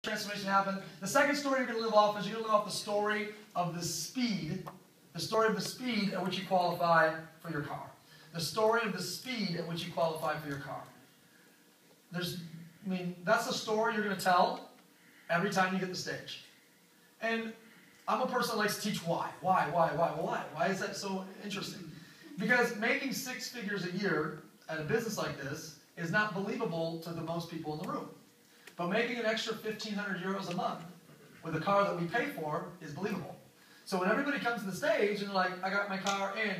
transformation happen. The second story you're going to live off is you're going to live off the story of the speed at which you qualify for your car. The story of the speed at which you qualify for your car. That's the story you're going to tell every time you get the stage. And I'm a person that likes to teach why. Why? Why is that so interesting? Because making 6 figures a year at a business like this is not believable to the most people in the room. But making an extra 1,500 euros a month with a car that we pay for is believable. So when everybody comes to the stage and they're like, I got my car in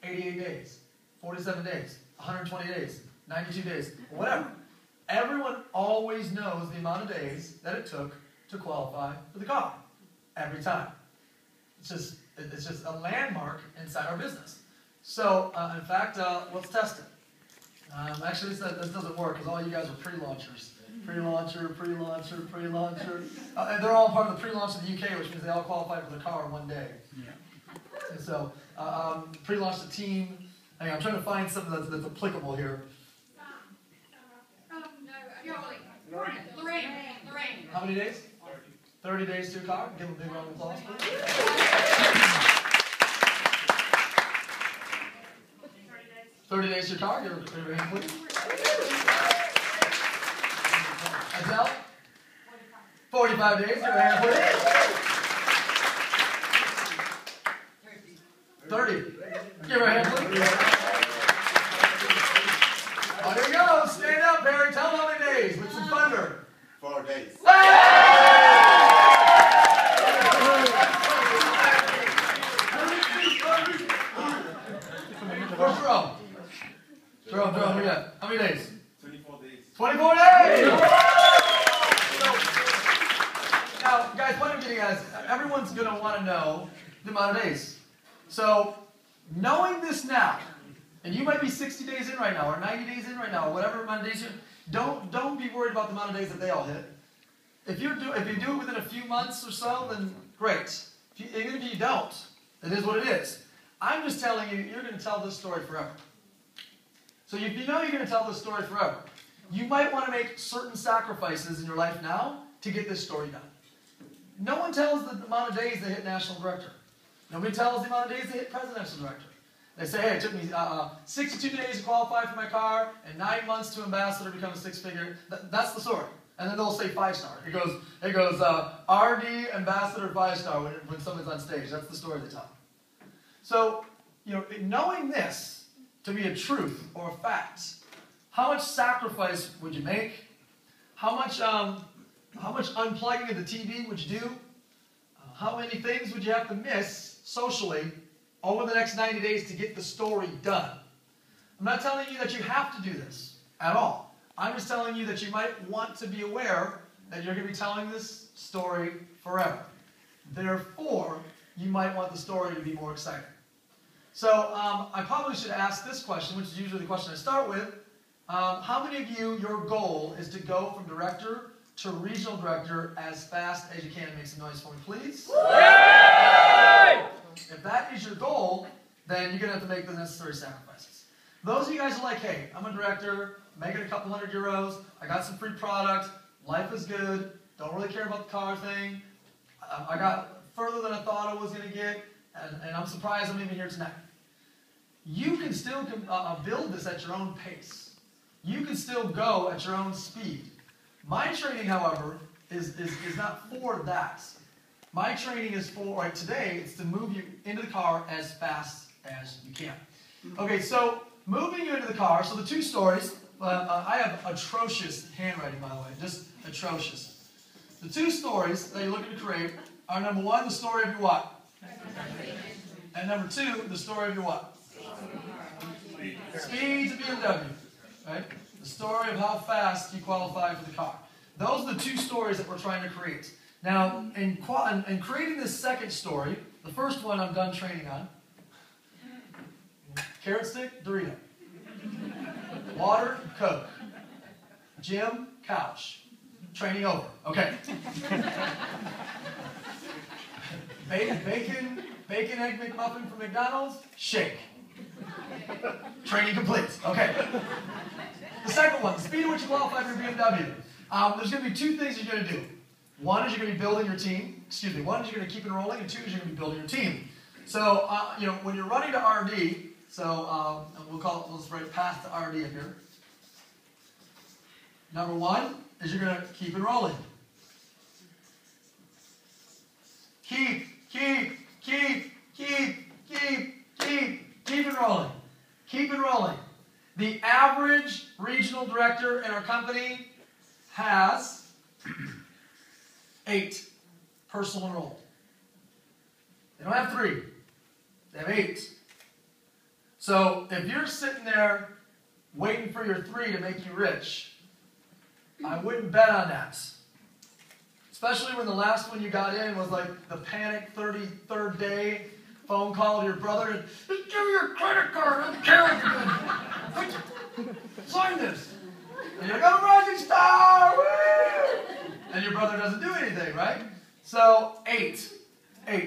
88 days, 47 days, 120 days, 92 days, whatever. Everyone always knows the amount of days that it took to qualify for the car. Every time. It's just a landmark inside our business. So, in fact, let's test it. Actually, this doesn't work because all you guys are pre-launchers. Pre-launcher. And they're all part of the pre-launch of the UK, which means they all qualify for the car in one day. Yeah. And so, pre-launched a team. I'm trying to find something that's applicable here. Lorraine. How many days? 30 days to a car. Give them a big round of applause, please. 30 days to your car. Give her a hand, please. Adele? 45 days. Give her a hand, please. 30. Give her a hand, please. Oh, there you go. Stand up, Barry. Tell them how many days with some thunder. 4 days. Where's Jerome? Jerome, we got how many days? 24 days. 24 days! Now, guys, what I'm getting at is everyone's going to want to know the amount of days. So, knowing this now, and you might be 60 days in right now, or 90 days in right now, or whatever amount of days don't be worried about the amount of days that they all hit. If you do it within a few months or so, then great. Even if you don't, it is what it is. I'm just telling you, you're going to tell this story forever. So if you know you're going to tell this story forever, you might want to make certain sacrifices in your life now to get this story done. No one tells the amount of days they hit national director. Nobody tells the amount of days they hit presidential director. They say, hey, it took me 62 days to qualify for my car and 9 months to ambassador to become a 6-figure. That's the story. And then they'll say 5-star. It goes RD, ambassador, 5-star when someone's on stage. That's the story they tell. So, knowing this to be a truth or a fact, how much sacrifice would you make? How much unplugging of the TV would you do? How many things would you have to miss socially over the next 90 days to get the story done? I'm not telling you that you have to do this at all. I'm just telling you that you might want to be aware that you're going to be telling this story forever. Therefore, you might want the story to be more exciting. So I probably should ask this question, which is usually the question I start with. How many of you, your goal is to go from director to regional director as fast as you can? Make some noise for me, please. Yay! If that is your goal, then you're going to have to make the necessary sacrifices. Those of you guys are like, hey, I'm a director, making a couple hundred euros, I got some free product, life is good, don't really care about the car thing, I got further than I thought I was going to get, and I'm surprised I'm even here tonight. You can still build this at your own pace. You can still go at your own speed. My training, however, is not for that. My training is for, right today, it's to move you into the car as fast as you can. Okay, so moving you into the car, so the 2 stories, I have atrocious handwriting, by the way, just atrocious. The 2 stories that you're looking to create are number 1, the story of your what? And number 2, the story of your what? Speed to BMW, right? The story of how fast you qualify for the car. Those are the 2 stories that we're trying to create. Now, in creating this second story, the first one I'm done training on. Carrot stick, Dorito. Water, Coke. Gym, couch. Training over. Okay. Bacon, egg McMuffin from McDonald's, shake. Training complete. Okay. The second one, the speed at which you qualify for BMW. There's going to be 2 things you're going to do. One is you're going to be building your team. Excuse me. One is you're going to keep enrolling, and two is you're going to be building your team. So, when you're running to RD, so we'll just write path to RD up here. Number one is you're going to keep enrolling. Keep enrolling. Keep enrolling. The average regional director in our company has 8 personal enrolled. They don't have 3. They have 8. So if you're sitting there waiting for your 3 to make you rich, I wouldn't bet on that. Especially when the last one you got in was like the panic 33rd day phone call to your brother and just give me your credit card, I don't care what you're doing. Sign this. And you're like, I'm a rising star, woo! And your brother doesn't do anything, right? So 8.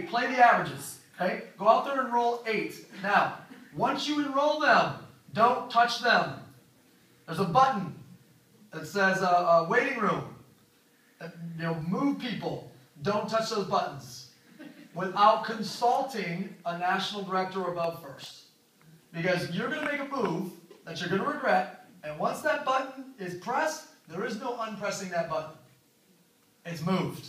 Play the averages. Okay? Go out there and enroll 8. Now, once you enroll them, don't touch them. There's a button that says waiting room. Move people. Don't touch those buttons without consulting a national director or above first. Because you're going to make a move that you're going to regret, and once that button is pressed, there is no unpressing that button. It's moved.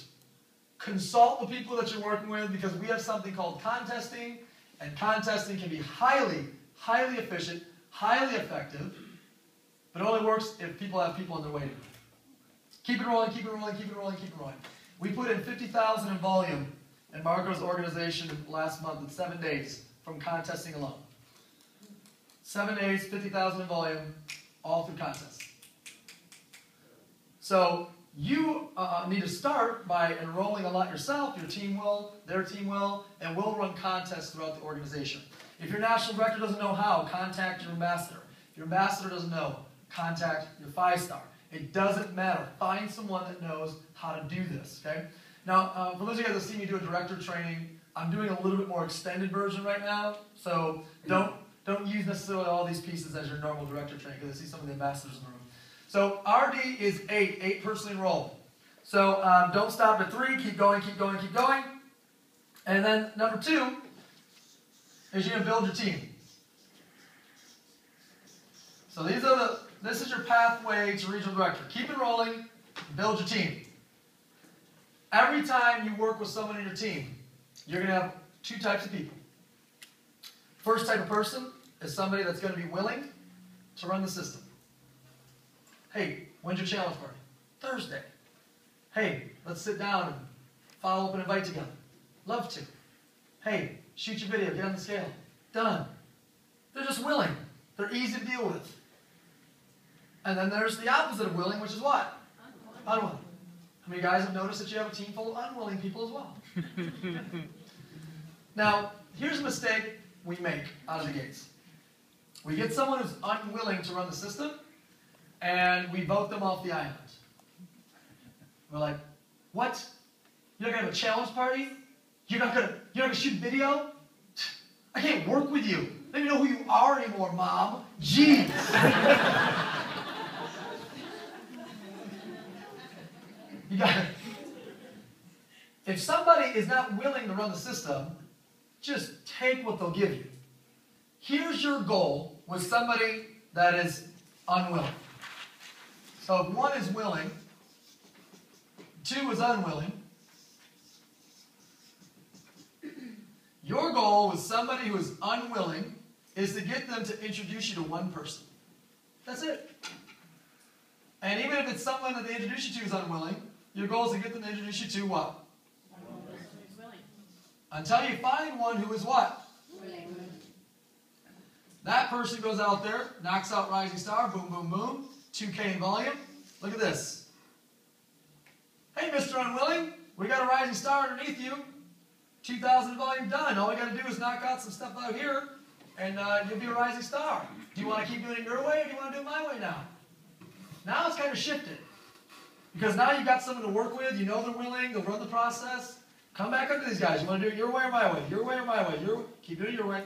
Consult the people that you're working with, because we have something called contesting, and contesting can be highly, highly efficient, highly effective, but it only works if people have people in their waiting room. Keep enrolling, keep enrolling, keep enrolling, keep enrolling. We put in 50,000 in volume in Marco's organization last month in 7 days from contesting alone. 7 days, 50,000 in volume, all through contests. So you need to start by enrolling a lot yourself. Your team will, their team will, and we'll run contests throughout the organization. If your national director doesn't know how, contact your ambassador. If your ambassador doesn't know, contact your 5-star. It doesn't matter. Find someone that knows how to do this, okay? Now, for those of you guys that see me do a director training, I'm doing a little bit more extended version right now, so don't use necessarily all these pieces as your normal director training, because I see some of the ambassadors in the room. So RD is 8 personally enrolled. So don't stop at 3, keep going, keep going, keep going. And then number 2 is you're going to build your team. So this is your pathway to regional director. Keep enrolling, build your team. Every time you work with someone in your team, you're going to have 2 types of people. First type of person is somebody that's going to be willing to run the system. Hey, when's your challenge party? Thursday. Hey, let's sit down and follow up and invite together. Love to. Hey, shoot your video, get on the scale. Done. They're just willing. They're easy to deal with. And then there's the opposite of willing, which is what? Unwilling. How many guys have noticed that you have a team full of unwilling people as well? Now, here's a mistake we make out of the gates. We get someone who's unwilling to run the system, and we vote them off the island. We're like, what? You're not going to have a challenge party? You're not going to shoot video? I can't work with you. I don't even know who you are anymore, Mom. Jeez. You got it. If somebody is not willing to run the system, just take what they'll give you. Here's your goal with somebody that is unwilling. So if 1 is willing, 2 is unwilling, your goal with somebody who is unwilling is to get them to introduce you to 1 person. That's it. And even if it's someone that they introduce you to is unwilling, your goal is to get them to introduce you to what? Until you find one who is what? Willing. That person goes out there, knocks out Rising Star, boom, boom, boom, 2K in volume. Look at this. Hey, Mr. Unwilling, we got a Rising Star underneath you. 2,000 in volume done. All we got to do is knock out some stuff out here, and you'll be a Rising Star. Do you want to keep doing it your way, or do you want to do it my way now? Now it's kind of shifted. Because now you've got someone to work with, you know they're willing, they'll run the process. Come back up to these guys. You want to do it your way or my way? Your way or my way? Keep doing it your way.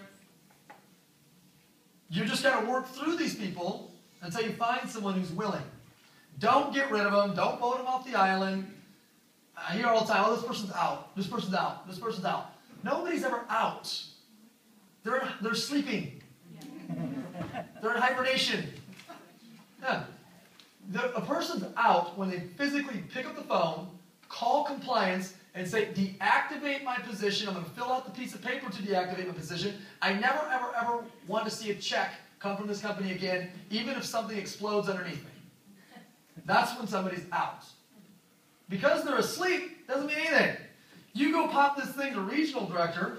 You just got to work through these people until you find someone who's willing. Don't get rid of them. Don't vote them off the island. I hear all the time, oh, this person's out, this person's out, this person's out. Nobody's ever out. They're sleeping. They're in hibernation. Yeah. A person's out when they physically pick up the phone, call compliance, and say, deactivate my position. I'm going to fill out the piece of paper to deactivate my position. I never, ever, ever want to see a check come from this company again, even if something explodes underneath me. That's when somebody's out. Because they're asleep doesn't mean anything. You go pop this thing to regional director,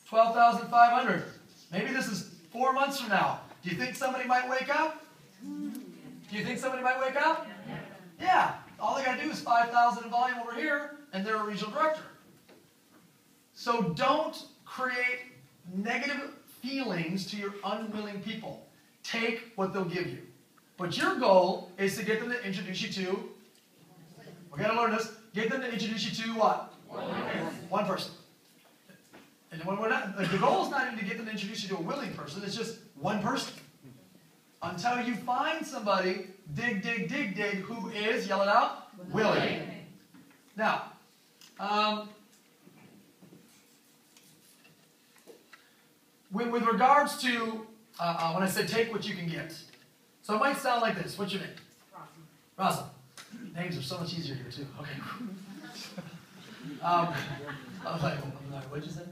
12,500. Maybe this is 4 months from now. Do you think somebody might wake up? Do you think somebody might wake up? Yeah. All they got to do is 5,000 in volume over here, and they're a regional director. So don't create negative feelings to your unwilling people. Take what they'll give you. But your goal is to get them to introduce you to, we're going to learn this, get them to introduce you to what? One person. And when we're not, the goal is not even to get them to introduce you to a willing person, it's just one person. Until you find somebody, dig, dig, dig, dig, who is, yell it out, willing. Now, with regards to, when I say take what you can get, so it might sound like this. What's your name? Rasa. Names are so much easier here, too. Okay. I was like, what'd you say?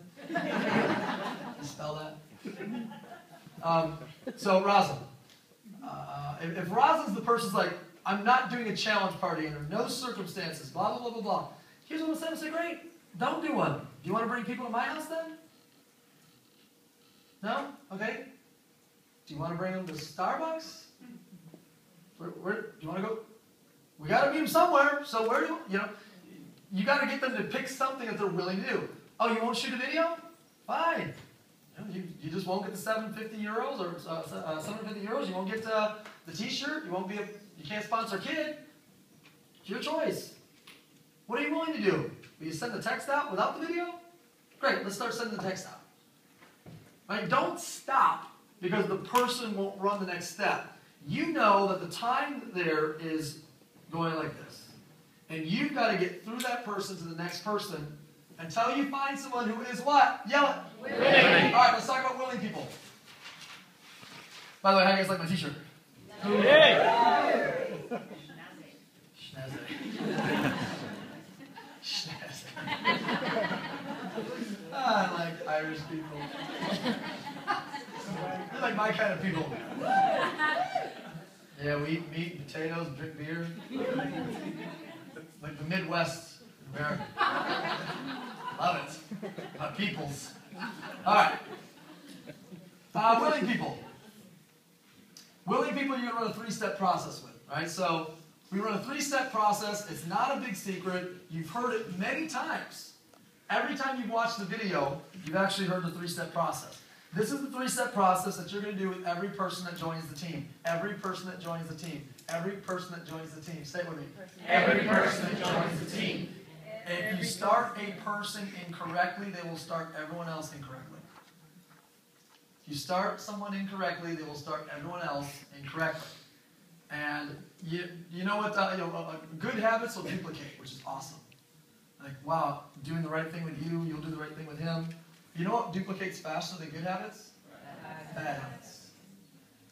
Spell that? So, Rasa. If Rasa's the person's like, I'm not doing a challenge party under no circumstances, blah, blah, blah, blah, blah. Here's what I'm saying. I say, great. Don't do one. Do you want to bring people to my house then? No? Okay. Do you want to bring them to Starbucks? Where do you want to go? We got to meet them somewhere. So where do you got to get them to pick something that they're willing to do. Oh, you won't shoot a video? Fine. You just won't get the 750 euros or 750 euros. You won't get the T-shirt. You can't sponsor a kid. It's your choice. What are you willing to do? Will you send the text out without the video? Great. Let's start sending the text out. Right? Don't stop because the person won't run the next step. You know that the time there is going like this. And you've got to get through that person to the next person until you find someone who is what? Yell it. Willing. All right, let's talk about willing people. By the way, how do you guys like my t-shirt? Hey. Schnazzy. I like Irish people. They're like my kind of people. Yeah, we eat meat and potatoes, drink beer. Like the Midwest in America. Love it. My peoples. All right. Willing people. Willing people you're going to run a 3-step process with. Right? So we run a 3-step process. It's not a big secret. You've heard it many times. Every time you've watched the video, you've actually heard the 3-step process. This is the 3-step process that you're going to do with every person that joins the team. Every person that joins the team. Every person that joins the team. Say it with me. Every person that joins the team. If you start a person incorrectly, they will start everyone else incorrectly. If you start someone incorrectly, they will start everyone else incorrectly. And you know what? Good habits will duplicate, which is awesome. Like, wow, doing the right thing with you, you'll do the right thing with him. You know what duplicates faster than good habits? Bad habits.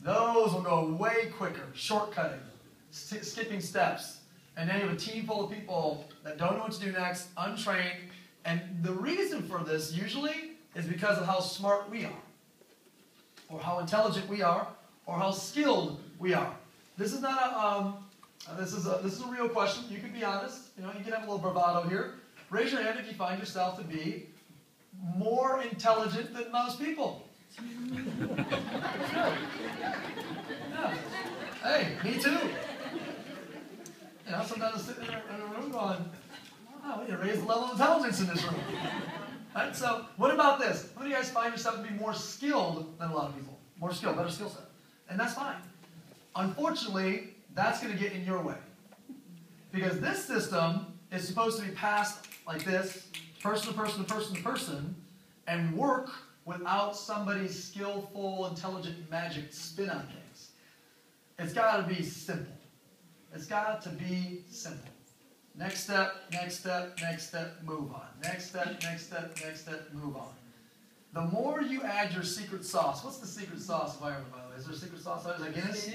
Those will go way quicker, shortcutting, skipping steps. And then you have a team full of people that don't know what to do next, untrained. And the reason for this usually is because of how smart we are, or how intelligent we are, or how skilled we are. This is not this is a real question. You can be honest. You can have a little bravado here. Raise your hand if you find yourself to be more intelligent than most people. Yeah. Hey, me too. Sometimes I'm sitting in a room going, wow, we need to raise the level of intelligence in this room. Right? So, what about this? How many of you guys find yourself to be more skilled than a lot of people? More skilled, better skill set. And that's fine. Unfortunately, that's going to get in your way. Because this system is supposed to be passed like this, person to person to person to person, and work without somebody's skillful, intelligent magic spin on things. It's got to be simple. It's got to be simple. Next step, next step, next step, move on. Next step, next step, next step, move on. The more you add your secret sauce, what's the secret sauce of Ireland, by the way? Is there a secret sauce? Is that Guinness?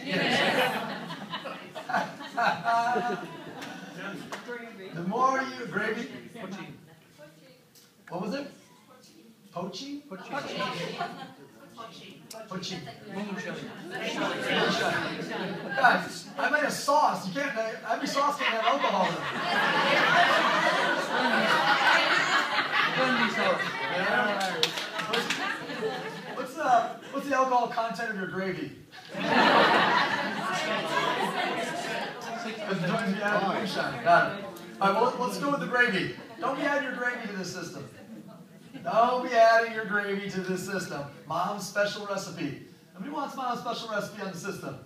The more you, gravy? What was it? Poaching? Poaching. Guys, I made a sauce. You can't, every sauce can't have alcohol in it. What's the alcohol content of your gravy? Got it. All right, well, let's go with the gravy. Don't be adding your gravy to this system. Don't be adding your gravy to this system. Mom's special recipe. Nobody wants Mom's special recipe on the system.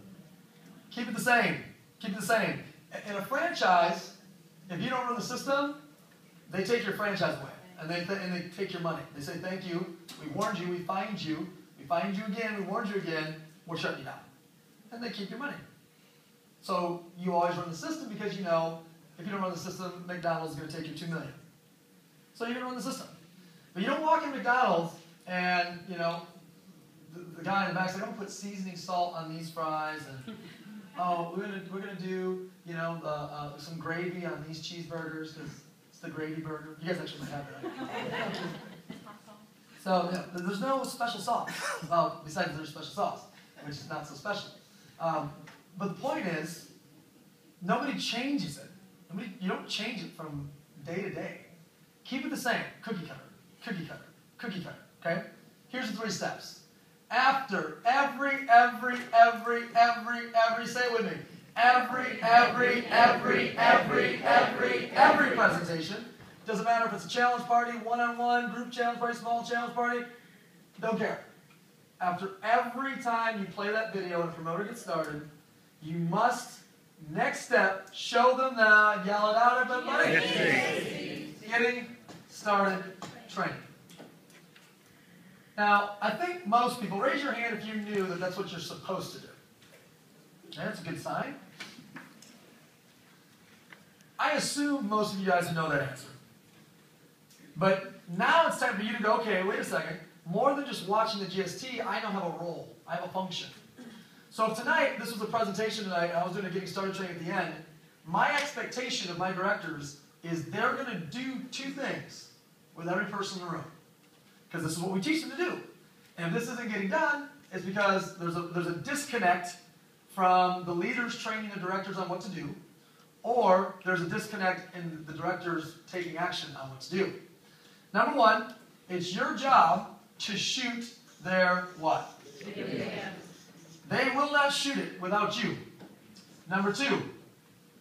Keep it the same. Keep it the same. In a franchise, if you don't run the system, they take your franchise away. And they take your money. They say, thank you. We warned you. We fined you. We fined you again. We warned you again. We're shutting you down. And they keep your money. So you always run the system because you know if you don't run the system, McDonald's is going to take you $2 million. So you're going to run the system. But you don't walk in McDonald's and, you know, the guy in the back's like, I'm going to put seasoning salt on these fries. And, oh, we're gonna do, you know, some gravy on these cheeseburgers because it's the gravy burger. You guys actually might have it, right? So, yeah, there's no special sauce. Well, besides there's special sauce, which is not so special. But the point is, nobody changes it. You don't change it from day to day. Keep it the same. Cookie cutter, cookie cutter, cookie cutter. Okay? Here's the 3 steps. After every, say it with me. Every presentation. Doesn't matter if it's a challenge party, one-on-one, group challenge party, small challenge party. Don't care. After every time you play that video and a promoter gets started, you must, next step, show them the, yell it out, everybody. Getting started training. Now, I think most people, raise your hand if you knew that that's what you're supposed to do. Okay, that's a good sign. I assume most of you guys know that answer. But now it's time for you to go, okay, wait a second. More than just watching the GST, I now have a role. I have a function. So if tonight, this was a presentation tonight, I was doing a getting started training at the end, my expectation of my directors is they're going to do 2 things with every person in the room. Because this is what we teach them to do. And if this isn't getting done, it's because there's a disconnect from the leaders training the directors on what to do, or there's a disconnect in the directors taking action on what to do. Number 1, it's your job to shoot their what? They will not shoot it without you. Number 2,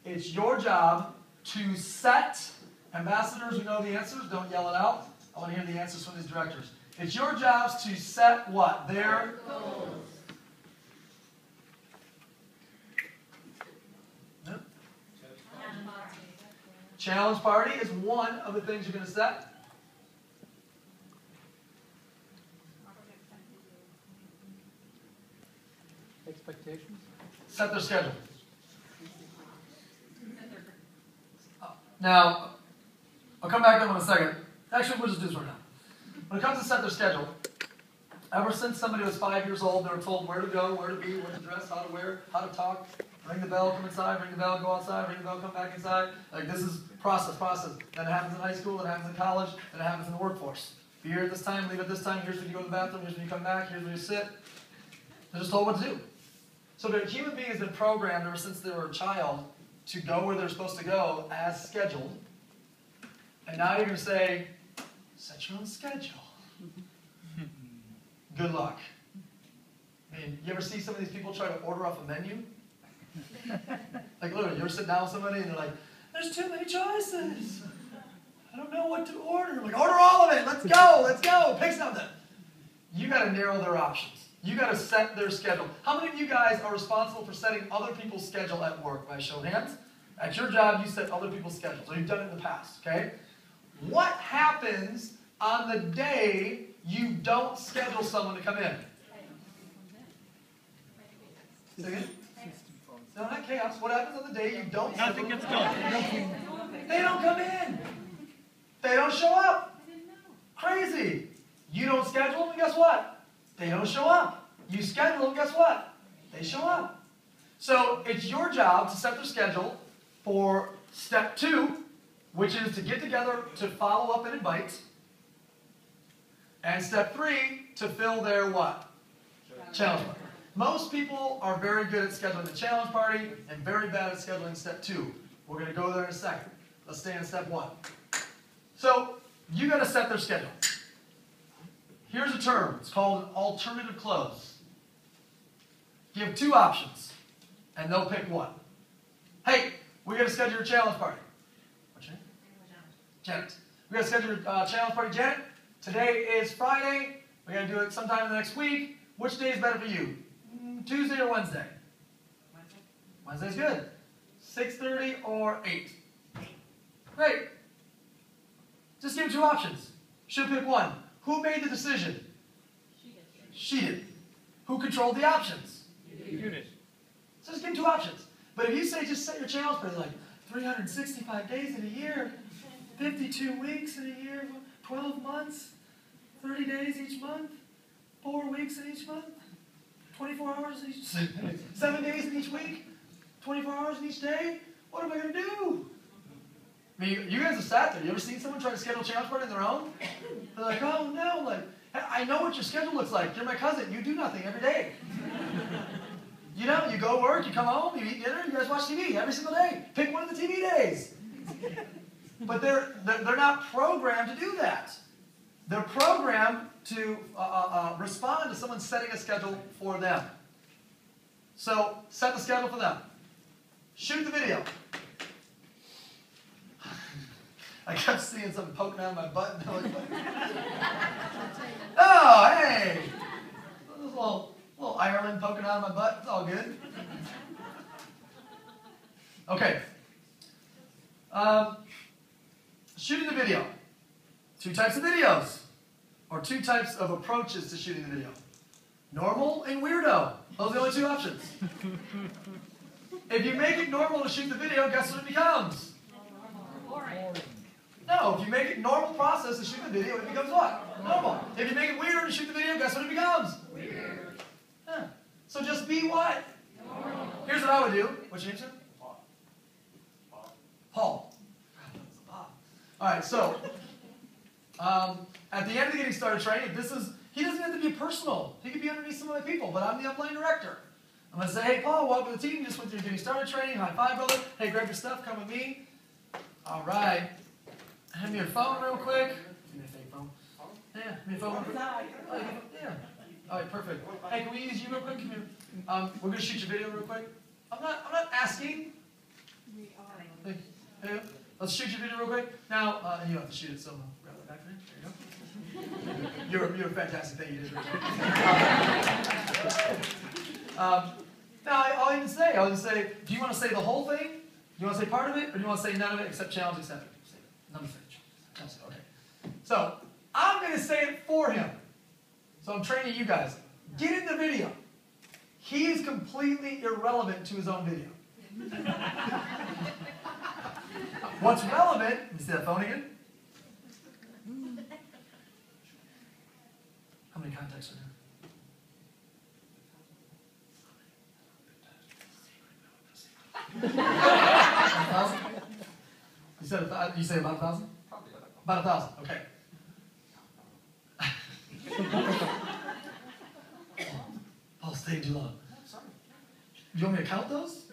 it's your job to set, ambassadors who know the answers, don't yell it out. I want to hear the answers from these directors. It's your jobs to set what? Their goals. No? Challenge party is one of the things you're going to set. Expectations? Set their schedule. Now, I'll come back to them in a second. Actually, we'll just do this right now. When it comes to set their schedule, ever since somebody was 5 years old, they were told where to go, where to be, what to dress, how to wear, how to talk, ring the bell, come inside, ring the bell, go outside, ring the bell, come back inside. Like, this is process. Then it happens in high school, it happens in college, then it happens in the workforce. Be here at this time, leave at this time, here's when you go to the bathroom, here's when you come back, here's when you sit. They're just told what to do. So the human being has been programmed ever since they were a child to go where they're supposed to go as scheduled. And now you're going to say, set your own schedule. Good luck. I mean, you ever see some of these people try to order off a menu? Like literally, you ever sit down with somebody and they're like, there's too many choices. I don't know what to order. I'm like, order all of it. Let's go. Pick something. You got to narrow their options. You got to set their schedule. How many of you guys are responsible for setting other people's schedule at work? By show of hands. At your job, you set other people's schedules. Or you've done it in the past, okay? What happens on the day you don't schedule someone to come in? Say again? No, not chaos. What happens on the day you don't Nothing schedule gets them? done. They don't come in. They don't show up. Crazy. You don't schedule them, and guess what? They don't show up. You schedule them, guess what? They show up. So it's your job to set their schedule for step 2, which is to get together to follow up and invite. And step 3, to fill their what? Challenge party. Most people are very good at scheduling the challenge party and very bad at scheduling step 2. We're going to go there in a second. Let's stay on step 1. So you got to set their schedule. Here's a term. It's called an alternative close. You have 2 options, and they'll pick one. Hey, we got to schedule your challenge party. What's your name? Janet. We got to schedule your challenge party, Janet. Today is Friday. We're going to do it sometime in the next week. Which day is better for you? Tuesday or Wednesday? Wednesday's good. 6:30 or 8? Great. Just give them 2 options. She'll pick one. Who made the decision? She did. Who controlled the options? Unit. So just give them 2 options. But if you say just set your challenge party like 365 days in a year, 52 weeks in a year, 12 months, 30 days each month, 4 weeks in each month, 24 hours each, 7 days in each week, 24 hours in each day, what am I going to do? I mean, you guys have sat there. You ever seen someone try to schedule a challenge party on their own? They're like, oh no, like, I know what your schedule looks like. You're my cousin. You do nothing every day. You know, you go to work, you come home, you eat dinner, you guys watch TV every single day. Pick one of the TV days. But they're not programmed to do that. They're programmed to respond to someone setting a schedule for them. So, set the schedule for them. Shoot the video. I kept seeing something poking out of my butt. And I was like, oh, hey! A little Ireland poking out of my butt. It's all good. Okay. Shooting the video. 2 types of videos. Or 2 types of approaches to shooting the video. Normal and weirdo. Those are the only 2 options. If you make it normal to shoot the video, guess what it becomes? No, if you make it normal process to shoot the video, it becomes what? Normal. If you make it weird to shoot the video, guess what it becomes? Weird. Huh. So just be what? Normal. Here's what I would do. What's your name, sir? Paul. All right, so at the end of the getting started training, he doesn't have to be personal. He could be underneath some other people, but I'm the upline director. I'm going to say, hey, Paul, welcome to the team. Just went through getting started training. High five, brother. Hey, grab your stuff. Come with me. All right. Hand me your phone real quick. Give me a fake phone. Yeah, give me a phone real quick. Oh, yeah. All right, perfect. Hey, can we use you real quick? Come here. We're going to shoot your video real quick. I'm not asking. Hey, let's shoot your video real quick. Now, you don't have to shoot it, so grab that back for you. There you go. You're a fantastic thing you did. Now, I'll even say, do you want to say the whole thing? Do you want to say part of it? Or do you want to say none of it except challenge accepted? None of it. Okay. So, I'm going to say it for him. So I'm training you guys. Get in the video. He is completely irrelevant to his own video. What's relevant, let me see that phone again. How many contacts are there? 1,000? You said about 1,000? About 1,000, okay. Oh, staying too long. Sorry. You want me to count those?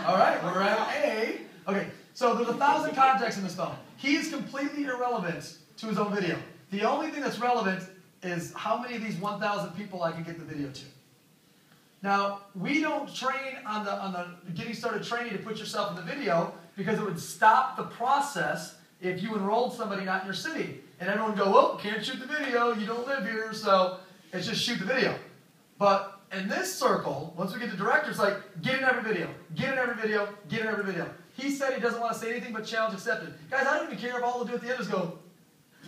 All right, we're at A. Okay, so there's 1,000 contacts in this phone. He is completely irrelevant to his own video. The only thing that's relevant is how many of these 1,000 people I can get the video to. Now, we don't train on the getting started training to put yourself in the video because it would stop the process if you enrolled somebody not in your city. And everyone would go, well, can't shoot the video, you don't live here, so it's just shoot the video. But in this circle, once we get to director, it's like, get in every video, get in every video, get in every video. He said he doesn't want to say anything but challenge accepted. Guys, I don't even care if all they'll do at the end is go.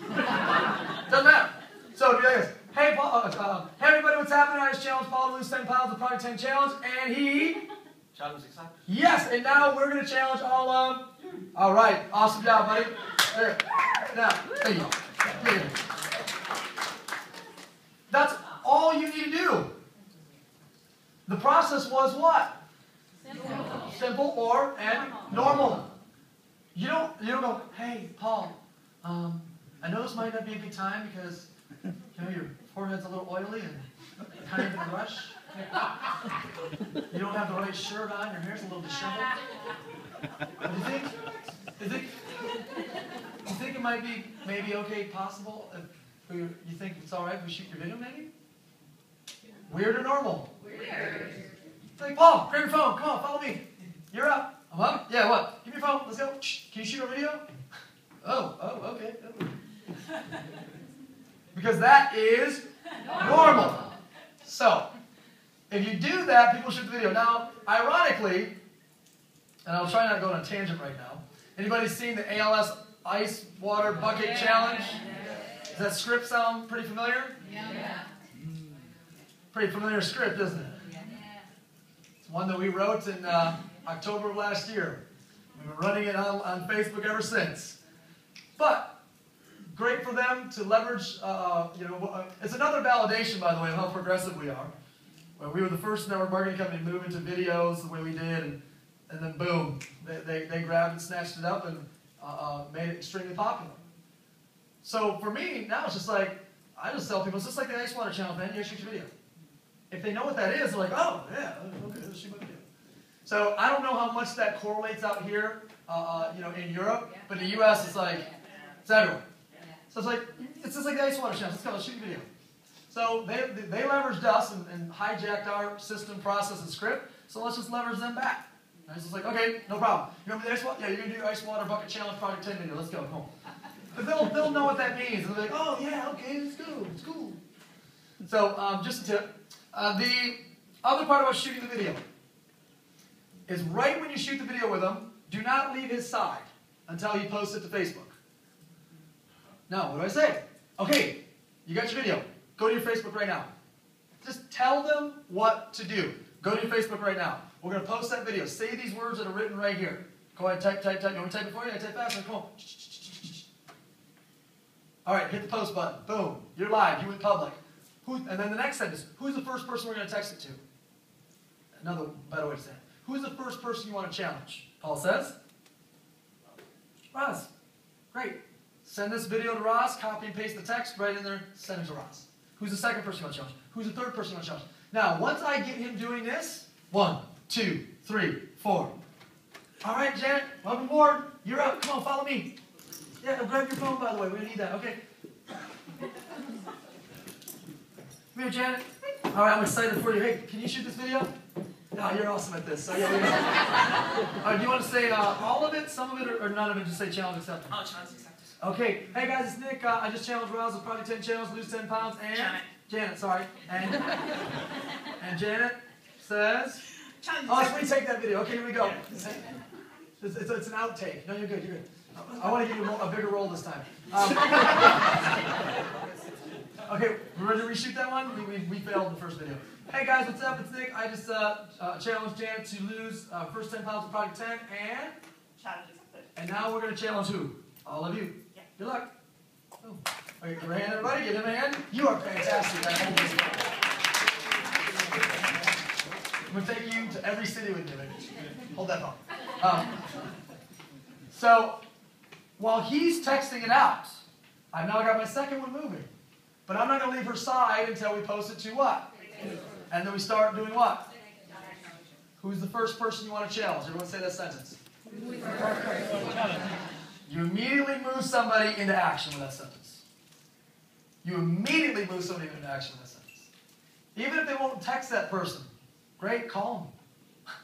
Doesn't matter. So it'd be like this. hey, Paul, hey everybody, what's happening? I just challenged Paul to lose 10 pounds with Project 10 Challenge, and he... Challenge accepted. Yes, and now we're going to challenge all of you. All right, awesome job, buddy. There. Now, there you go. There you go. That's all you need to do. The process was what? Simple and normal. You don't go, hey, Paul, I know this might not be a good time because your forehead's a little oily and kind of in a rush. You don't have the right shirt on, your hair's a little disheveled. Do you think it might be maybe okay, possible, if you think it's all right if we shoot your video maybe? Weird or normal? Weird. Like, Paul, grab your phone. Come on, follow me. You're up. I'm up? Yeah, what? Give me your phone. Let's go. Can you shoot a video? Oh, okay. Because that is normal. So, if you do that, people shoot the video. Now, ironically, and I'll try not to go on a tangent right now, anybody seen the ALS Ice Water Bucket Challenge? Does that script sound pretty familiar? Yeah. Pretty familiar script, isn't it? Yeah. It's one that we wrote in October of last year. We've been running it on Facebook ever since. But great for them to leverage, it's another validation, by the way, of how progressive we are. Well, we were the first network marketing company to move into videos the way we did, and then boom, they grabbed and snatched it up and made it extremely popular. So for me, now it's just like, I just tell people, it's just like the Ice Water Challenge, man, you shoot your video. If they know what that is, they're like, oh, yeah, okay, let's shoot my video. So I don't know how much that correlates out here, in Europe, but in the U.S. it's like, it's everywhere. So it's just like the Ice Water Challenge. Let's go, let's shoot a video. So they leveraged us and hijacked our system, process, and script. So let's just leverage them back. And it's just like, okay, no problem. You remember the Ice Water? Yeah, you're gonna do Ice Water Bucket Challenge Project 10 video. Let's go, come on. But they'll know what that means. And they're like, oh yeah, okay, let's go, it's cool. So just a tip. The other part about shooting the video is right when you shoot the video with him, do not leave his side until he posts it to Facebook. Now, what do I say? Okay, you got your video. Go to your Facebook right now. Just tell them what to do. Go to your Facebook right now. We're going to post that video. Say these words that are written right here. Go ahead, type. You want me to type it for you? I type faster. Come on. All right, hit the post button. Boom. You're live. You went public. And then the next sentence. Who's the first person we're going to text it to? Another better way to say it. Who's the first person you want to challenge? Paul says? Roz. Great. Send this video to Roz. Copy and paste the text right in there. Send it to Roz. Who's the second person you want to challenge? Who's the third person you want to challenge? Now, once I get him doing this, 1, 2, 3, 4. All right, Janet, welcome aboard. You're up. Come on, follow me. Yeah, grab your phone, by the way. We're going to need that. Okay. Come here, Janet. All right, I'm excited for you. Hey, can you shoot this video? No, you're awesome at this. So, yeah, all right, do you want to say all of it, some of it, or none of it? Just say challenge accepted. Oh, challenge accepted. Okay. Hey, guys, it's Nick. I just challenged Roz with Project 10 Challenge, lose 10 pounds. And Janet, sorry. And Janet says... Oh, let's retake that video. Okay, here we go. It's an outtake. No, you're good. You're good. I want to give you a bigger role this time. Okay, we're ready to reshoot that one? We failed the first video. Hey guys, what's up? It's Nick. I just challenged Janet to lose first 10 pounds of Project 10 and... Challenge accepted. And now we're going to challenge who? All of you. Yeah. Good luck. Oh. Okay, give a hand, everybody. Give him a hand. You are fantastic. I'm going to take you to every city with you. Hold that phone. So, while he's texting it out, I've now got my second one moving. But I'm not going to leave her side until we post it to what? And then we start doing what? Who's the first person you want to challenge? Everyone say that sentence. You immediately move somebody into action with that sentence. You immediately move somebody into action with that sentence. Even if they won't text that person, great, call them.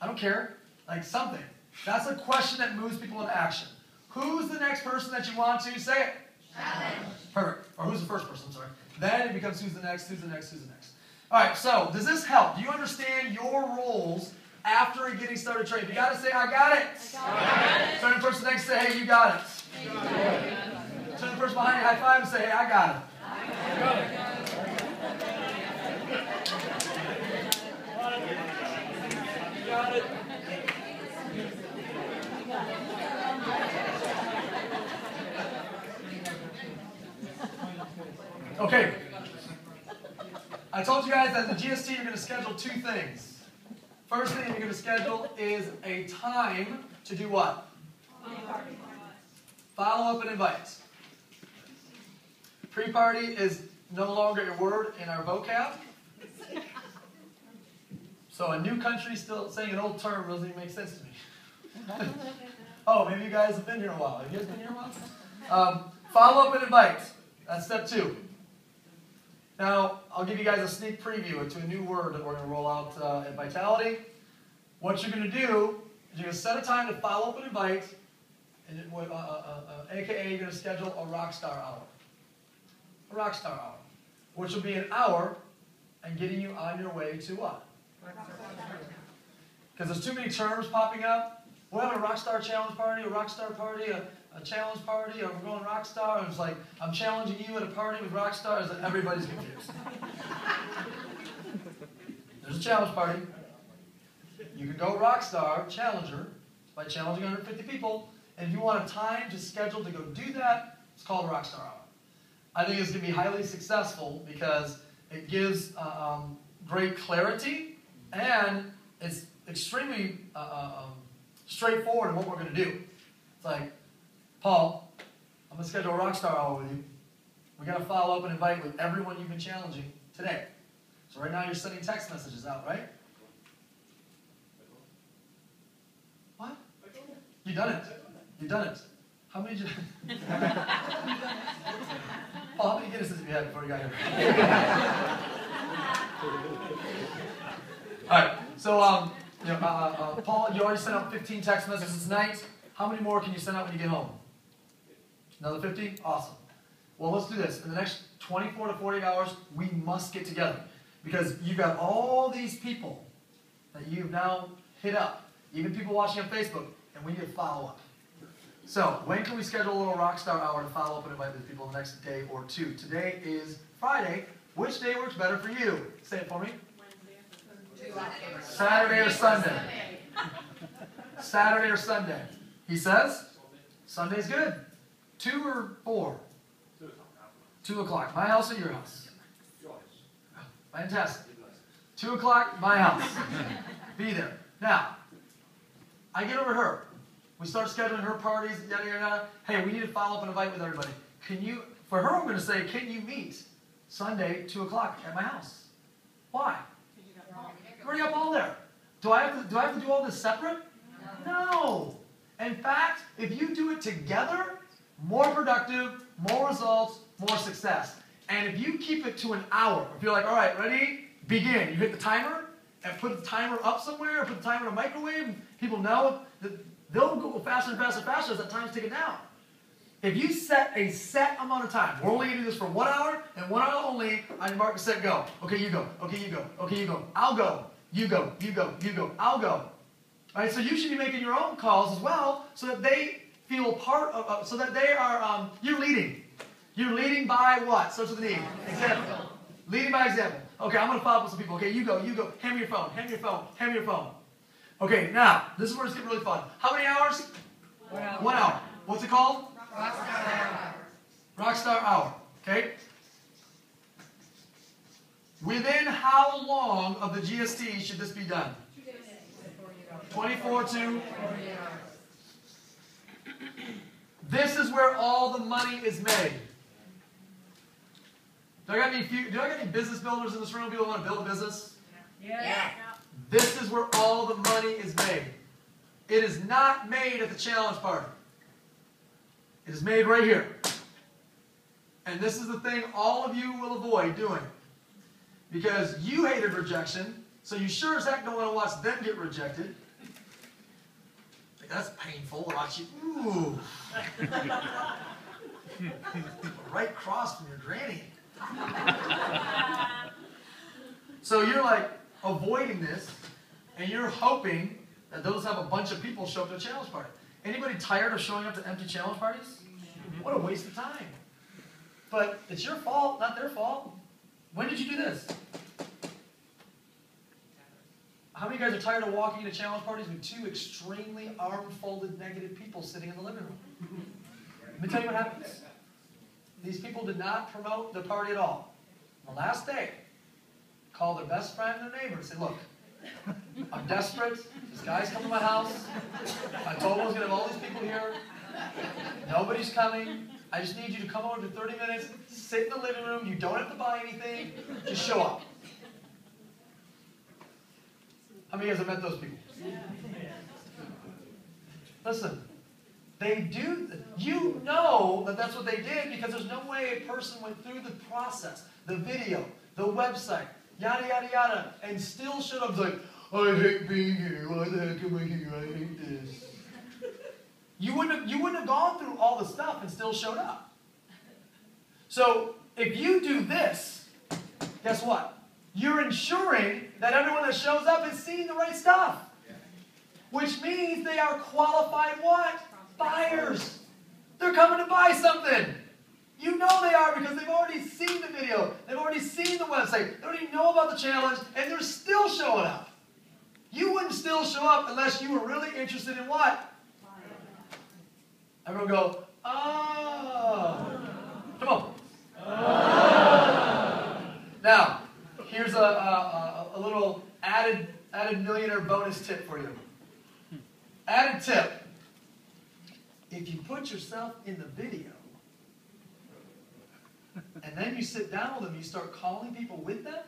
I don't care. Like something. That's a question that moves people into action. Who's the next person that you want to say it? Challenge. Perfect. Or who's the first person, I'm sorry. Then it becomes who's the next, who's the next, who's the next. All right, so does this help? Do you understand your roles after getting started training? You got to say, I got it. Turn to the person next to say, hey, you got it. Turn to the person behind you, high five, and say, hey, I got it. Got it. Okay. I told you guys that in the GST you're going to schedule two things. First thing you're going to schedule is a time to do what? Follow up and invite. Pre-party is no longer a word in our vocab. So a new country still saying an old term doesn't even make sense to me. Oh, maybe you guys have been here a while. Have you guys been here a while? Follow up and invite. That's step 2. Now, I'll give you guys a sneak preview to a new word that we're going to roll out at Vitality. What you're going to do is you're going to set a time to follow up and invite, and AKA you're going to schedule a Rockstar Hour. A Rockstar Hour, which will be an hour and getting you on your way to what? Because there's too many terms popping up. We're having a Rockstar Challenge Party, a Rockstar Party, a challenge party, or we're going Rockstar, and it's like, I'm challenging you at a party with Rockstars, and everybody's confused. There's a challenge party. You can go Rockstar Challenger by challenging 150 people, and if you want a time to schedule to go do that, it's called a Rockstar Hour. I think it's going to be highly successful because it gives great clarity, and it's extremely straightforward in what we're going to do. It's like, Paul, I'm going to schedule a Rockstar Hour with you. We're going to follow up and invite with everyone you've been challenging today. So right now you're sending text messages out, right? What? You've done it. You've done it. How many did you... Paul, how many Guinnesses have you had before you got here? All right. So, Paul, you already sent out 15 text messages tonight. How many more can you send out when you get home? Another 50? Awesome. Well, let's do this. In the next 24 to 48 hours, we must get together. Because you've got all these people that you've now hit up. Even people watching on Facebook. And we need to follow up. So, when can we schedule a little Rockstar Hour to follow up and invite these people the next day or two? Today is Friday. Which day works better for you? Say it for me. Saturday or Sunday? Saturday or Sunday? He says, Sunday's good. 2 or 4? 2 o'clock. My house or your house? Fantastic. 2 o'clock, my house. Be there. Now, I get over her. We start scheduling her parties, yada, yada, yada. Hey, we need to follow up and invite with everybody. Can you, for her I'm going to say, can you meet Sunday, 2 o'clock at my house? Why? I already got Paul there. Do I have to do all this separate? No. In fact, if you do it together, more productive, more results, more success. And if you keep it to an hour, if you're like, all right, ready, begin. You hit the timer and put the timer up somewhere, or put the timer in a microwave, and people know that they'll go faster and faster and faster as that time's ticking down. If you set a set amount of time, we're only going to do this for 1 hour, and 1 hour only, on your mark, set, go. Okay, you go. Okay, you go. Okay, you go. I'll go. You go. You go. You go. I'll go. All right, so you should be making your own calls as well, so that they feel part of, so that they are, you're leading. You're leading by what? Starts with an E. Example. Leading by example. Okay, I'm going to follow up with some people. Okay, you go. You go. Hand me your phone. Hand me your phone. Hand me your phone. Okay, now, this is where it's getting really fun. How many hours? 1 hour. 1 hour. What's it called? Rockstar Hour. Rockstar Hour. Okay? Within how long of the GST should this be done? 24 to? This is where all the money is made. Do I got any business builders in this room? People want to build a business? Yeah. This is where all the money is made. It is not made at the challenge party. It is made right here. And this is the thing all of you will avoid doing. Because you hated rejection, so you sure as heck don't want to watch them get rejected. Like, that's painful to watch you. Ooh. Right across from your granny. So you're like avoiding this, and you're hoping that those have a bunch of people show up to a challenge party. Anybody tired of showing up to empty challenge parties? What a waste of time. But it's your fault, not their fault. When did you do this? How many of you guys are tired of walking into challenge parties with two extremely arm-folded negative people sitting in the living room? Let me tell you what happens. These people did not promote the party at all. The last day, call their best friend and their neighbor and say, look, I'm desperate. This guy's coming to my house. I told him I was going to have all these people here. Nobody's coming. I just need you to come over for 30 minutes, sit in the living room. You don't have to buy anything. Just show up. How many of you guys have met those people? Listen, they do, you know that that's what they did because there's no way a person went through the process, the video, the website, yada, yada, yada, and still showed up like, I hate being here. Why the heck am I here? I hate this. You wouldn't have gone through all the stuff and still showed up. So if you do this, guess what? You're ensuring that everyone that shows up is seeing the right stuff. Which means they are qualified what? Buyers. They're coming to buy something. You know they are because they've already seen the video. They've already seen the website. They already know about the challenge, and they're still showing up. You wouldn't still show up unless you were really interested in what? Everyone go, oh. Come on. Oh. Now, here's a little added millionaire bonus tip for you. Added tip. If you put yourself in the video, and then you sit down with them, you start calling people with them,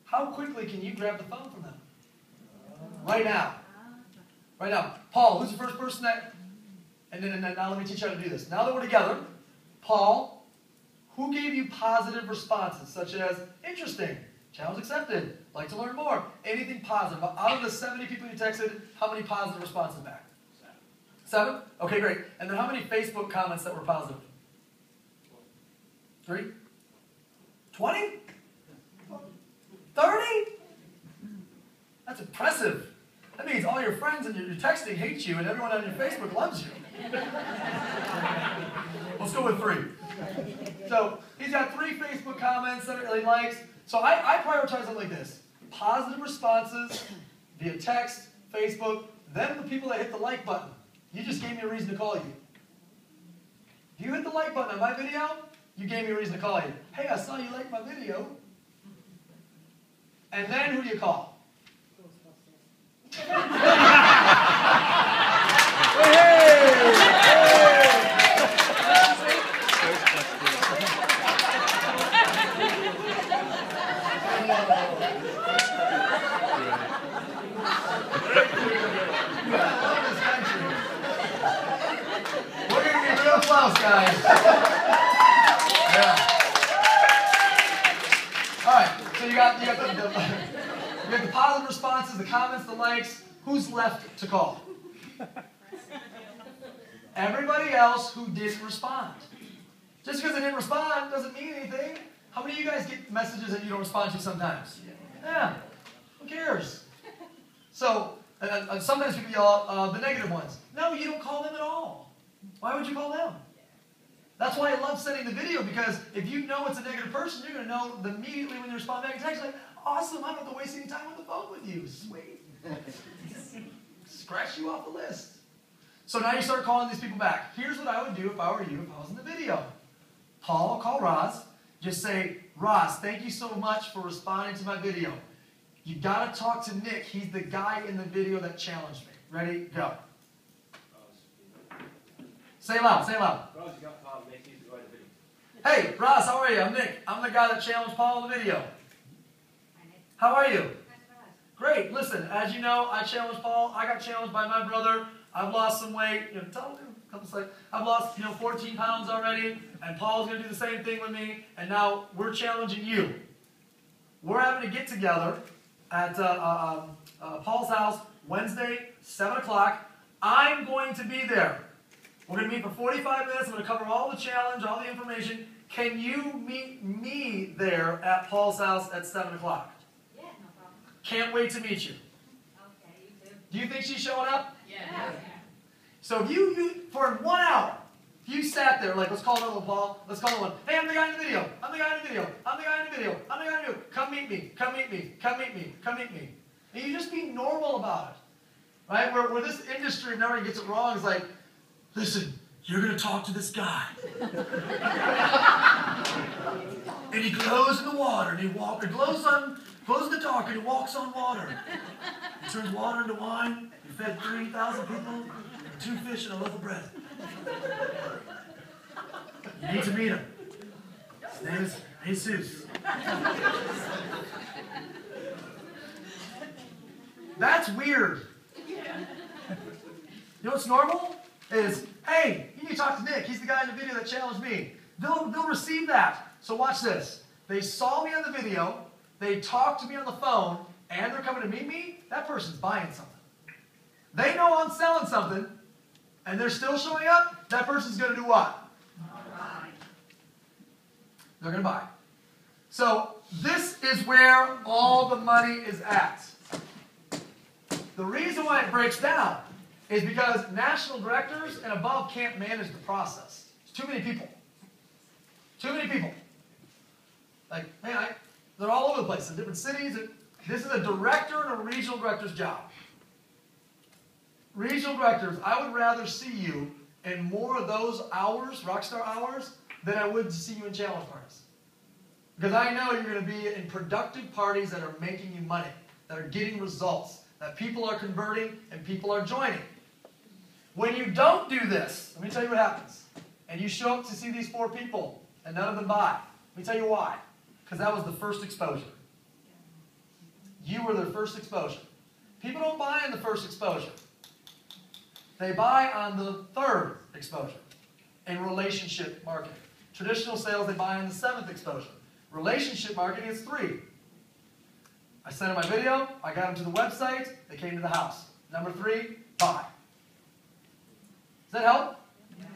how quickly can you grab the phone from them? Right now. Right now. Paul, who's the first person that... And then now let me teach you how to do this. Now that we're together, Paul, who gave you positive responses, such as, interesting, challenge accepted, like to learn more, anything positive? Out of the 70 people you texted, how many positive responses back? 7? Okay, great. And then how many Facebook comments that were positive? 3? 20? 30? That's impressive. That means all your friends and your texting hate you and everyone on your Facebook loves you. Let's go with 3. So he's got 3 Facebook comments that he likes. So I prioritize it like this. Positive responses via text, Facebook, then the people that hit the like button. You just gave me a reason to call you. If you hit the like button on my video, you gave me a reason to call you. Hey, I saw you like my video. And then who do you call? We're going to be real close, guys. Yeah. All right, so you got the positive responses, the comments, the likes. Who's left to call? Everybody else who didn't respond. Just because they didn't respond doesn't mean anything. How many of you guys get messages that you don't respond to sometimes? Yeah. Who cares? So, and sometimes people yell out the negative ones. No, you don't call them at all. Why would you call them? That's why I love sending the video, because if you know it's a negative person, you're going to know immediately when you respond back. It's actually like, awesome, I don't have to waste any time on the phone with you. Sweet. Scratch you off the list. So now you start calling these people back. Here's what I would do if I were you, if I was in the video. Paul, call Roz. Just say, Roz, thank you so much for responding to my video. You got to talk to Nick. He's the guy in the video that challenged me. Ready? Go. Say it loud. Say it loud. Roz, you got Paul. Nick, he's the guy in the video. Hey, Roz, how are you? I'm Nick. I'm the guy that challenged Paul in the video. How are you? Great. Listen, as you know, I challenged Paul. I got challenged by my brother. I've lost some weight. I've lost 14 pounds already, and Paul's going to do the same thing with me, and now we're challenging you. We're having a get-together at Paul's house Wednesday, 7 o'clock. I'm going to be there. We're going to meet for 45 minutes. I'm going to cover all the challenge, all the information. Can you meet me there at Paul's house at 7 o'clock? Yeah, no problem. Can't wait to meet you. Okay, you too. Do you think she's showing up? Yeah. So if you for 1 hour, if you sat there, like, let's call another one, Paul. Let's call another one. Hey, I'm the guy in the video. I'm the guy in the video. I'm the guy in the video. I'm the guy in the video. Come meet me. Come meet me. Come meet me. Come meet me. And you just be normal about it. Right? Where this industry, if nobody gets it wrong, is like, listen, you're going to talk to this guy. And he glows in the water, and he glows in the dark, and he walks on water. He turns water into wine. He fed 3,000 people, 2 fish and a loaf of bread. You need to meet him. His name is Jesus. That's weird. You know what's normal? Is, hey, you need to talk to Nick. He's the guy in the video that challenged me. They'll receive that. So watch this. They saw me on the video, they talked to me on the phone, and they're coming to meet me. That person's buying something. They know I'm selling something, and they're still showing up. That person's going to do what? They're going to buy. So this is where all the money is at. The reason why it breaks down is because national directors and above can't manage the process. It's too many people. Too many people. Like, man, they're all over the place in different cities. This is a director and a regional director's job. Regional directors, I would rather see you in more of those hours, rockstar hours, than I would to see you in challenge parties. Because I know you're going to be in productive parties that are making you money, that are getting results, that people are converting and people are joining. When you don't do this, let me tell you what happens. And you show up to see these 4 people, and none of them buy. Let me tell you why. Because that was the first exposure. You were their first exposure. People don't buy in the first exposure. They buy on the 3rd exposure in relationship marketing. Traditional sales, they buy on the 7th exposure. Relationship marketing is 3. I sent them my video, I got them to the website, they came to the house. Number 3, buy. Does that help? Yes.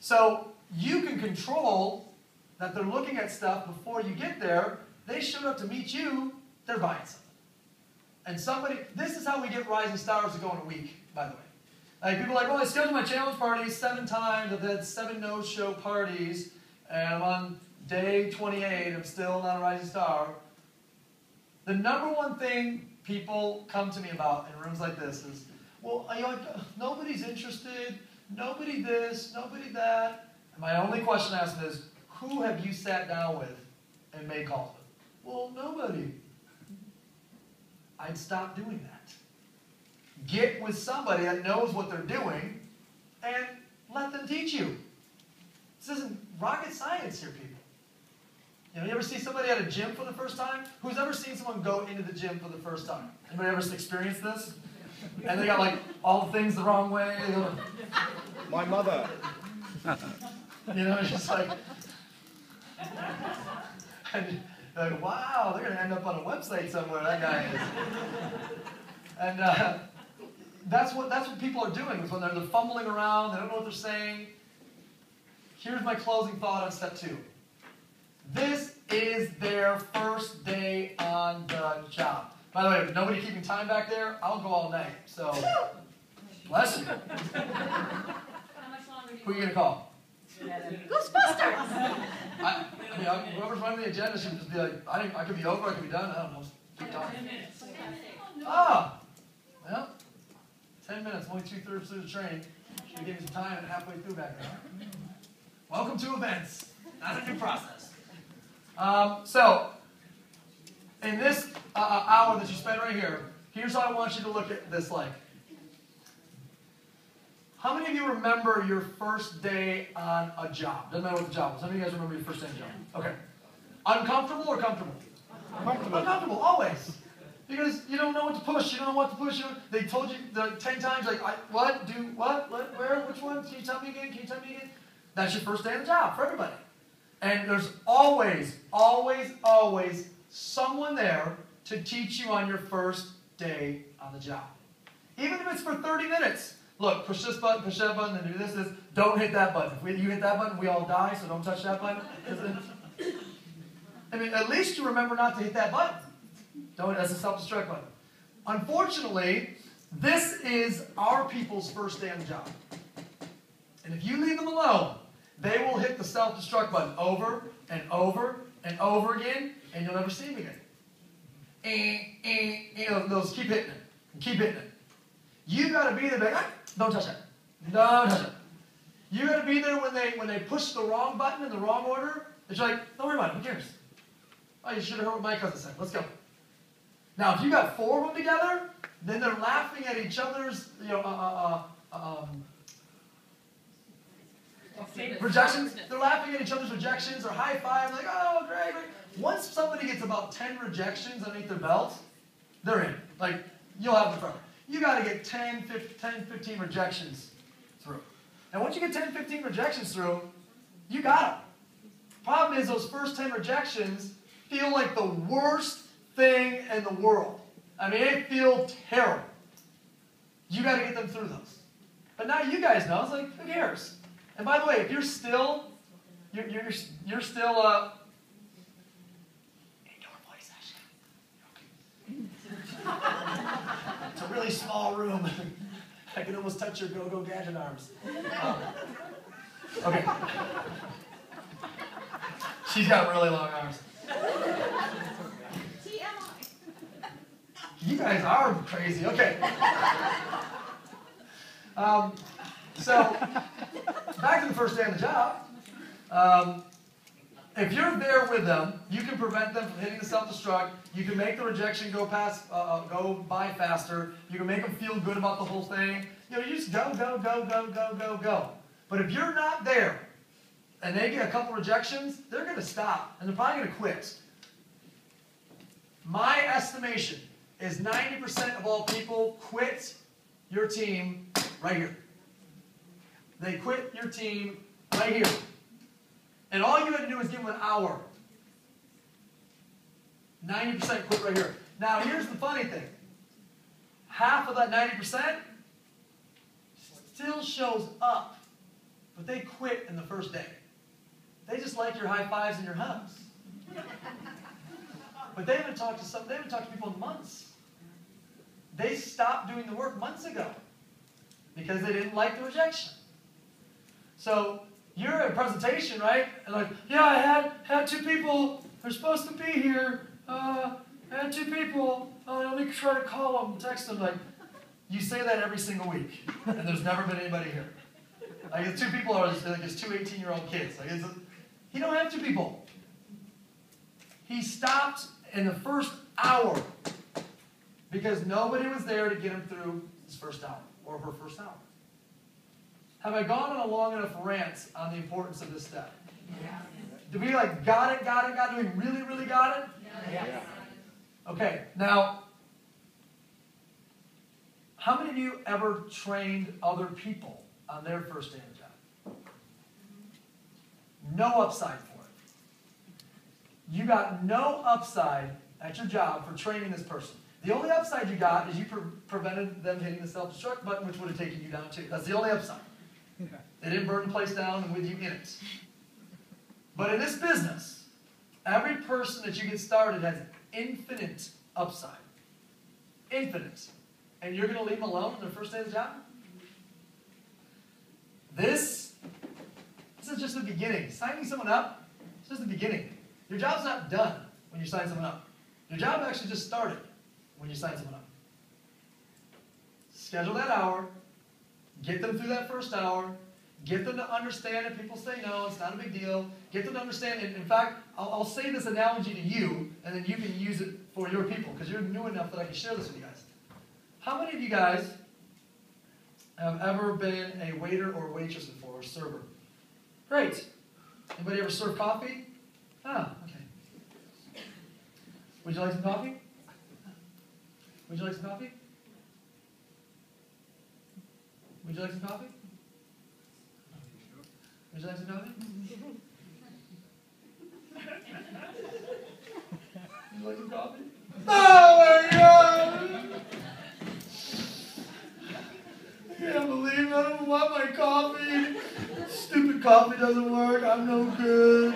So you can control that they're looking at stuff before you get there. They showed up to meet you, they're buying something. And this is how we get rising stars to go in a week, by the way. Like people are like, well, I scheduled my challenge parties 7 times, I've had 7 no-show parties, and I'm on day 28, I'm still not a rising star. The number one thing people come to me about in rooms like this is, well, nobody's interested, nobody this, nobody that. And my only question I ask them is, who have you sat down with and made calls with? Well, nobody. I'd stop doing that. Get with somebody that knows what they're doing and let them teach you. This isn't rocket science here, people. You ever see somebody at a gym for the first time? Who's ever seen someone go into the gym for the first time? Anybody ever experienced this? And they got like all the things the wrong way. My mother. It's just like, and you're like, wow, they're going to end up on a website somewhere, that guy is. And that's what people are doing, is when they're fumbling around, they don't know what they're saying. Here's my closing thought on step 2. This is their first day on the job. By the way, if nobody keeping time back there, I'll go all night. So, bless you. How much longer do you Who are you going to call? Ghostbusters! Whoever's running the agenda should just be like, I could be over, I could be done, I don't know. Keep talking. 10 minutes. Well, 10 minutes, only 2/3 through the train. Should give me some time and halfway through back there. Welcome to events. Not a new process. So, in this hour that you spend right here, here's how I want you to look at this like. How many of you remember your first day on a job? Doesn't matter what the job was. How many of you guys remember your first day on a job? Okay. Uncomfortable or comfortable? Uncomfortable, always. Because you don't know what to push. You don't know what to push. They told you 10 times, like, what, do, what, where, which one? Can you tell me again? Can you tell me again? That's your first day on the job for everybody. And there's always, always, always someone there to teach you on your first day on the job. Even if it's for 30 minutes. Look, push this button, push that button, and do this. Don't hit that button. If you hit that button, we all die, so don't touch that button. I mean, at least you remember not to hit that button. That's a self-destruct button. Unfortunately, this is our people's first day on the job. And if you leave them alone, they will hit the self-destruct button over and over and over again, and you'll never see them again. those keep hitting it. Keep hitting it. You got to be there, like, don't touch it. Don't touch it. You got to be there when they push the wrong button in the wrong order. It's like, don't worry about it. Who cares? Oh, you should have heard what my cousin said. Let's go. Now, if you got 4 of them together, then they're laughing at each other's, rejections. They're laughing at each other's rejections or high five, like, oh, great, great. Once somebody gets about 10 rejections underneath their belt, they're in. Like, you'll have the problem. You got to get 10, 15 rejections through. And once you get 10, 15 rejections through, you got them. Problem is, those first 10 rejections feel like the worst thing in the world. I mean, they feel terrible. You got to get them through those. But now you guys know. It's like, who cares? And by the way, if you're still, you're still indoor voice session. It's a really small room. I can almost touch your go-go gadget arms. Okay. She's got really long arms. You guys are crazy. Okay. So, back to the first day on the job. If you're there with them, you can prevent them from hitting the self-destruct. You can make the rejection go by faster. You can make them feel good about the whole thing. You just go, go, go, go, go, go, go. But if you're not there, and they get a couple rejections, they're going to stop, and they're probably going to quit. My estimation is 90% of all people quit your team right here. They quit your team right here. And all you had to do is give them an hour. 90% quit right here. Now, here's the funny thing. Half of that 90% still shows up, but they quit in the first day. They just like your high fives and your hugs. But they haven't talked to people in months. They stopped doing the work months ago because they didn't like the rejection. So you're at a presentation, right? And like, yeah, I had 2 people. They're supposed to be here. I had 2 people. Let me try to call them, text them. Like, you say that every single week, and there's never been anybody here. Like, the 2 people are like his 2 18-year-old kids. Like, he don't have 2 people. He stopped in the first hour because nobody was there to get him through his first hour or her first hour. Have I gone on a long enough rant on the importance of this step? Yeah. Do we got it? Do we really, really got it? Yeah. Okay, now, how many of you ever trained other people on their first day of the job? No upside for it. You got no upside at your job for training this person. The only upside you got is you prevented them hitting the self-destruct button, which would have taken you down too. That's the only upside. They didn't burn the place down and with you in it. But in this business, every person that you get started has infinite upside. Infinite. And you're going to leave them alone on their first day of the job? This is just the beginning. Signing someone up is just the beginning. Your job's not done when you sign someone up. Your job actually just started when you sign someone up. Schedule that hour. Get them through that first hour. Get them to understand if people say no, it's not a big deal. Get them to understand. In fact, I'll say this analogy to you, and then you can use it for your people, because you're new enough that I can share this with you guys. How many of you guys have ever been a waiter or waitress before, or server? Great. Anybody ever serve coffee? Ah, okay. Would you like some coffee? Would you like some coffee? Would you like some coffee? Would you like some coffee? You like some coffee? Oh my God! I can't believe I don't want my coffee. Stupid coffee doesn't work. I'm no good.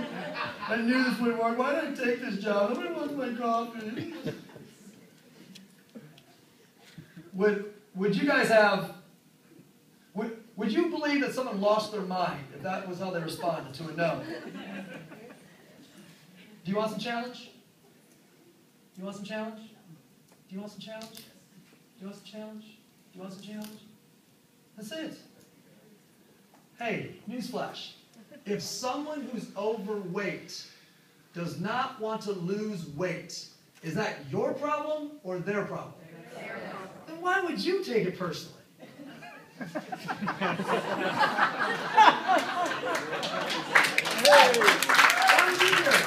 I knew this wouldn't work. Why did I take this job? Nobody wants my coffee. Would you guys have... Would you believe that someone lost their mind if that was how they responded to a no? Do you want some challenge? You want some challenge? you want some challenge? Do you want some challenge? Do you want some challenge? That's it. Hey, newsflash. If someone who's overweight does not want to lose weight, is that your problem or their problem? Then why would you take it personally? Why would you do it?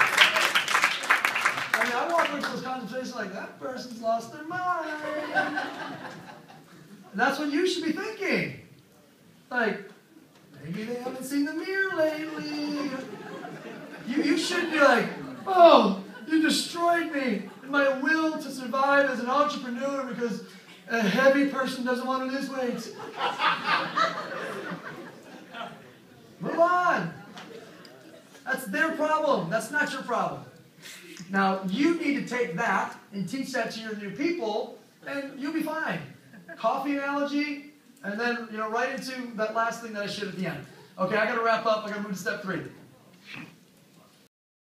I mean, I walk into this conversation like, that person's lost their mind. And that's what you should be thinking. Like, maybe they haven't seen the mirror lately. You shouldn't be like, oh, you destroyed me in my will to survive as an entrepreneur because a heavy person doesn't want to lose weight. Move on. That's their problem. That's not your problem. Now, you need to take that and teach that to your new people, and you'll be fine. Coffee analogy, and then right into that last thing that I shared at the end. Okay, I got to wrap up. I got to move to step 3.